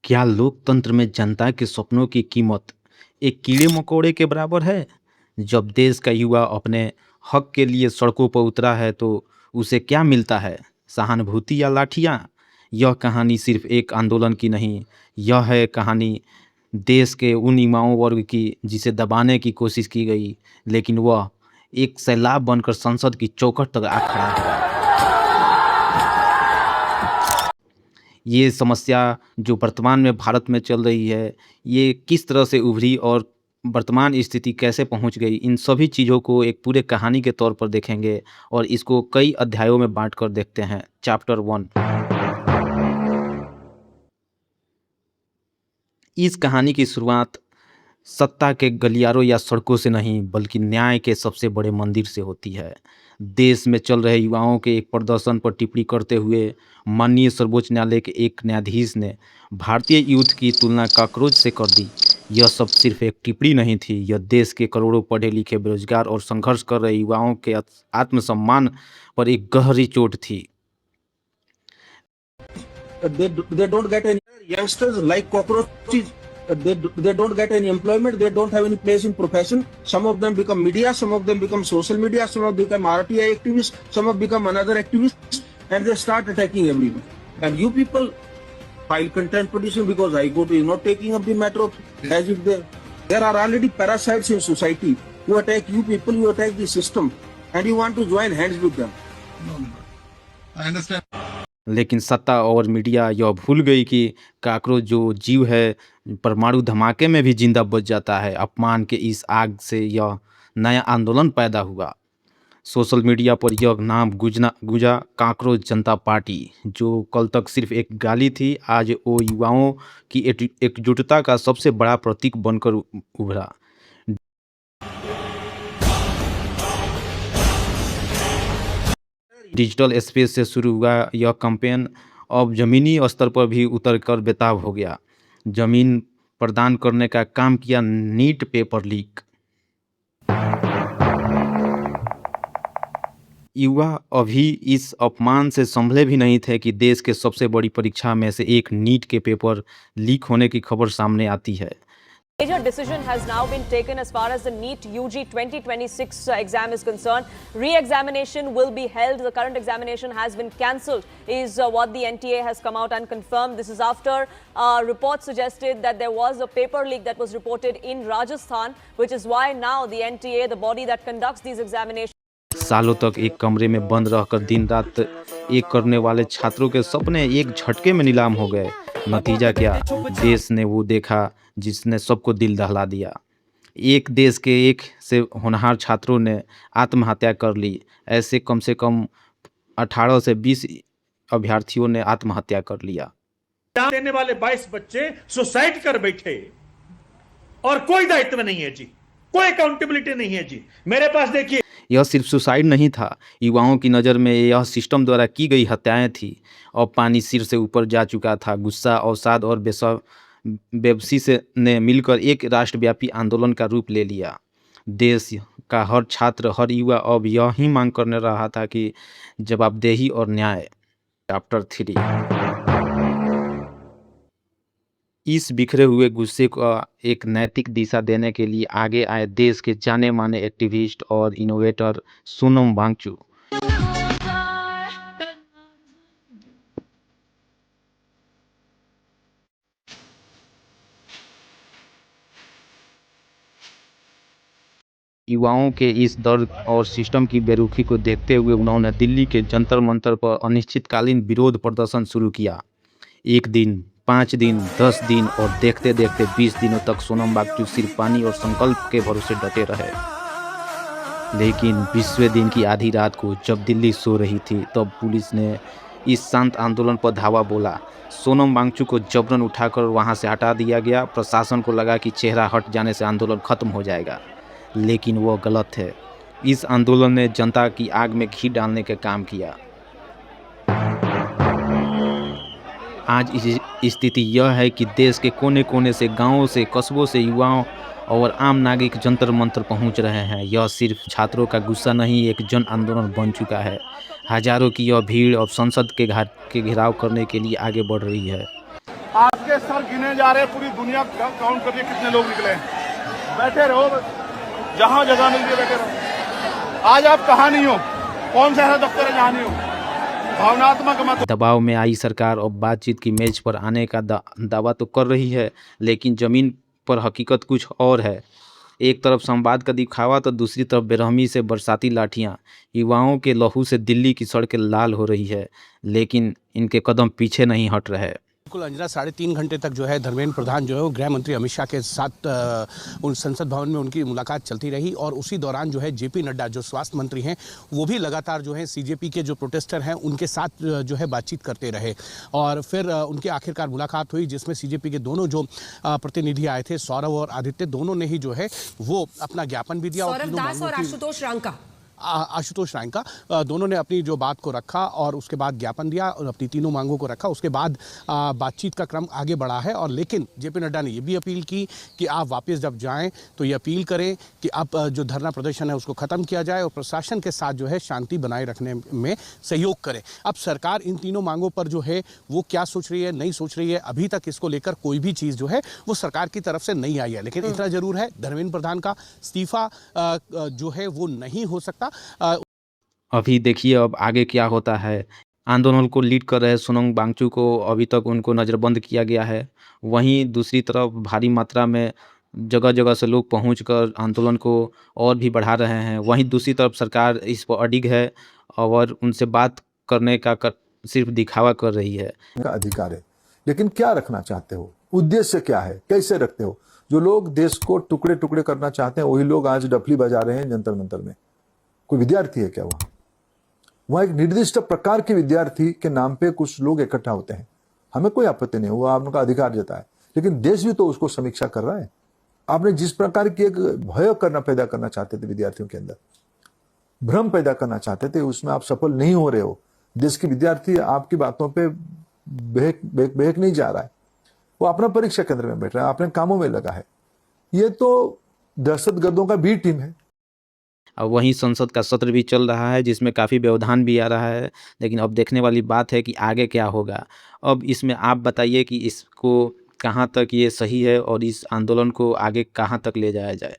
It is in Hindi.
क्या लोकतंत्र में जनता के सपनों की कीमत एक कीड़े मकोड़े के बराबर है? जब देश का युवा अपने हक के लिए सड़कों पर उतरा है तो उसे क्या मिलता है? सहानुभूति या लाठियाँ? यह कहानी सिर्फ एक आंदोलन की नहीं, यह है कहानी देश के उन युवाओं वर्ग की जिसे दबाने की कोशिश की गई, लेकिन वह एक सैलाब बनकर संसद की चौखट तक आ खड़ा हुआ। ये समस्या जो वर्तमान में भारत में चल रही है, ये किस तरह से उभरी और वर्तमान स्थिति कैसे पहुंच गई, इन सभी चीज़ों को एक पूरे कहानी के तौर पर देखेंगे और इसको कई अध्यायों में बाँट कर देखते हैं। चैप्टर 1। इस कहानी की शुरुआत सत्ता के गलियारों या सड़कों से नहीं, बल्कि न्याय के सबसे बड़े मंदिर से होती है। देश में चल रहे युवाओं के एक प्रदर्शन पर टिप्पणी करते हुए माननीय सर्वोच्च न्यायालय के एक न्यायाधीश ने भारतीय यूथ की तुलना कॉकरोच से कर दी। यह सब सिर्फ एक टिप्पणी नहीं थी, यह देश के करोड़ों पढ़े लिखे बेरोजगार और संघर्ष कर रहे युवाओं के आत्मसम्मान पर एक गहरी चोट थी। They don't get any youngsters like cockroaches. They don't get any employment. They don't have any place in profession. Some of them become media. Some of them become social media. Some of them become RTI activists. Some have become another activists, and they start attacking everyone. And you people file contempt petition because High Court is not taking up the matter of as if there are already parasites in society who attack you people. You attack the system, and you want to join hands with them. No. I understand. लेकिन सत्ता और मीडिया यह भूल गई कि कॉकरोच जो जीव है परमाणु धमाके में भी जिंदा बच जाता है। अपमान के इस आग से यह नया आंदोलन पैदा हुआ। सोशल मीडिया पर यह नाम गूंजा कॉकरोच जनता पार्टी, जो कल तक सिर्फ एक गाली थी, आज वो युवाओं की एकजुटता का सबसे बड़ा प्रतीक बनकर उभरा। डिजिटल स्पेस से शुरू हुआ यह कैंपेन अब ज़मीनी स्तर पर भी उतर कर बेताब हो गया। ज़मीन प्रदान करने का काम किया नीट पेपर लीक। युवा अभी इस अपमान से संभले भी नहीं थे कि देश के सबसे बड़ी परीक्षा में से एक नीट के पेपर लीक होने की खबर सामने आती है। Major decision has now been taken as far as the NEET UG 2026 exam is concerned. Re-examination will be held. The current examination has been cancelled, is what the NTA has come out and confirmed. This is after reports suggested that there was a paper leak that was reported in Rajasthan, which is why now the NTA, the body that conducts these examinations, सालों तक एक कमरे में बंद रहकर दिन रात एक करने वाले छात्रों के सपने एक झटके में नीलाम हो गए। नतीजा क्या? देश ने वो देखा जिसने सबको दिल दहला दिया। एक देश के एक से होनहार छात्रों ने आत्महत्या कर ली। ऐसे कम से कम 18 से 20 अभ्यर्थियों ने आत्महत्या कर लिया। देने वाले 22 बच्चे सुसाइड कर बैठे और कोई दायित्व नहीं है जी, कोई अकाउंटेबिलिटी नहीं है जी। मेरे पास देखिए, यह सिर्फ सुसाइड नहीं था, युवाओं की नज़र में यह सिस्टम द्वारा की गई हत्याएं थी। अब पानी सिर से ऊपर जा चुका था। गुस्सा, अवसाद और बेबसी से ने मिलकर एक राष्ट्रव्यापी आंदोलन का रूप ले लिया। देश का हर छात्र, हर युवा अब यही मांग करने रहा था कि जवाबदेही और न्याय। चैप्टर 3। इस बिखरे हुए गुस्से को एक नैतिक दिशा देने के लिए आगे आए देश के जाने माने एक्टिविस्ट और इनोवेटर सोनम वांगचुक। युवाओं के इस दर्द और सिस्टम की बेरुखी को देखते हुए उन्होंने दिल्ली के जंतर मंतर पर अनिश्चितकालीन विरोध प्रदर्शन शुरू किया। 1 दिन, 5 दिन, 10 दिन और देखते देखते 20 दिनों तक सोनम वांगचुक सिर्फ पानी और संकल्प के भरोसे डटे रहे। लेकिन 20वें दिन की आधी रात को जब दिल्ली सो रही थी, तब पुलिस ने इस शांत आंदोलन पर धावा बोला। सोनम वांगचुक को जबरन उठाकर वहां से हटा दिया गया। प्रशासन को लगा कि चेहरा हट जाने से आंदोलन खत्म हो जाएगा, लेकिन वो गलत है। इस आंदोलन ने जनता की आग में घी डालने का काम किया। आज स्थिति यह है कि देश के कोने कोने से, गांवों से, कस्बों से युवाओं और आम नागरिक जंतर मंतर पहुंच रहे हैं। यह सिर्फ छात्रों का गुस्सा नहीं, एक जन आंदोलन बन चुका है। हजारों की यह भीड़ अब संसद के घेराव करने के लिए आगे बढ़ रही है। आज के सर गिने जा रहे, पूरी दुनिया काउंट कर रही है कितने लोग निकले हैं। बैठे रहो, जहां जगह मिल रही बैठे रहो। आज आप कहाँ नहीं हो, कौन सा ऐसा दफ्तर है जहाँ नहीं हो। भावनात्मक मत दबाव में आई सरकार अब बातचीत की मेज पर आने का दावा तो कर रही है, लेकिन ज़मीन पर हकीकत कुछ और है। एक तरफ संवाद का दिखावा तो दूसरी तरफ बेरहमी से बरसाती लाठियां। युवाओं के लहू से दिल्ली की सड़कें लाल हो रही है, लेकिन इनके कदम पीछे नहीं हट रहे। बिल्कुल अंजना, 3.5 घंटे तक जो है धर्मेंद्र प्रधान जो है वो गृह मंत्री अमित शाह के साथ उन संसद भवन में उनकी मुलाकात चलती रही और उसी दौरान जो है जेपी नड्डा जो स्वास्थ्य मंत्री हैं वो भी लगातार जो है सीजेपी के जो प्रोटेस्टर हैं उनके साथ जो है बातचीत करते रहे और फिर उनकी आखिरकार मुलाकात हुई जिसमें सीजेपी के दोनों जो प्रतिनिधि आए थे, सौरभ और आदित्य, दोनों ने ही जो है वो अपना ज्ञापन भी दिया। सौरभ दास और आशुतोष रांका दोनों ने अपनी जो बात को रखा और उसके बाद ज्ञापन दिया और अपनी तीनों मांगों को रखा। उसके बाद बातचीत का क्रम आगे बढ़ा है और लेकिन जेपी नड्डा ने ये भी अपील की कि आप वापस जब जाएं तो ये अपील करें कि अब जो धरना प्रदर्शन है उसको ख़त्म किया जाए और प्रशासन के साथ जो है शांति बनाए रखने में सहयोग करें। अब सरकार इन तीनों मांगों पर जो है वो क्या सोच रही है, नहीं सोच रही है, अभी तक इसको लेकर कोई भी चीज़ जो है वो सरकार की तरफ से नहीं आई है। लेकिन इतना ज़रूर है, धर्मेंद्र प्रधान का इस्तीफा जो है वो नहीं हो सकता। अभी देखिए अब आगे क्या होता है। आंदोलन को लीड कर रहे सोनम वांगचुक को अभी तक उनको नज़रबंद किया गया है। वहीं दूसरी तरफ भारी मात्रा में जगह जगह से लोग पहुंचकर आंदोलन को और भी बढ़ा रहे हैं। वहीं दूसरी तरफ सरकार इस पर अडिग है और उनसे बात करने का सिर्फ दिखावा कर रही है। का अधिकार है, लेकिन क्या रखना चाहते हो, उद्देश्य क्या है, कैसे रखते हो। जो लोग देश को टुकड़े टुकड़े करना चाहते हैं वही लोग आज डफली बजा रहे हैं जंतर मंतर में। कोई विद्यार्थी है क्या वहां एक निर्दिष्ट प्रकार के विद्यार्थी के नाम पे कुछ लोग इकट्ठा होते हैं, हमें कोई आपत्ति नहीं, वो आपका अधिकार देता है, लेकिन देश भी तो उसको समीक्षा कर रहा है। आपने जिस प्रकार की एक भय पैदा करना चाहते थे, विद्यार्थियों के अंदर भ्रम पैदा करना चाहते थे, उसमें आप सफल नहीं हो रहे हो। देश के विद्यार्थी आपकी बातों पे बहक नहीं जा रहा है, वो अपना परीक्षा केंद्र में बैठ रहा है, अपने कामों में लगा है। ये तो दहशतगर्दों का बी टीम है। और वहीं संसद का सत्र भी चल रहा है जिसमें काफ़ी व्यवधान भी आ रहा है, लेकिन अब देखने वाली बात है कि आगे क्या होगा। अब इसमें आप बताइए कि इसको कहाँ तक ये सही है और इस आंदोलन को आगे कहाँ तक ले जाया जाए।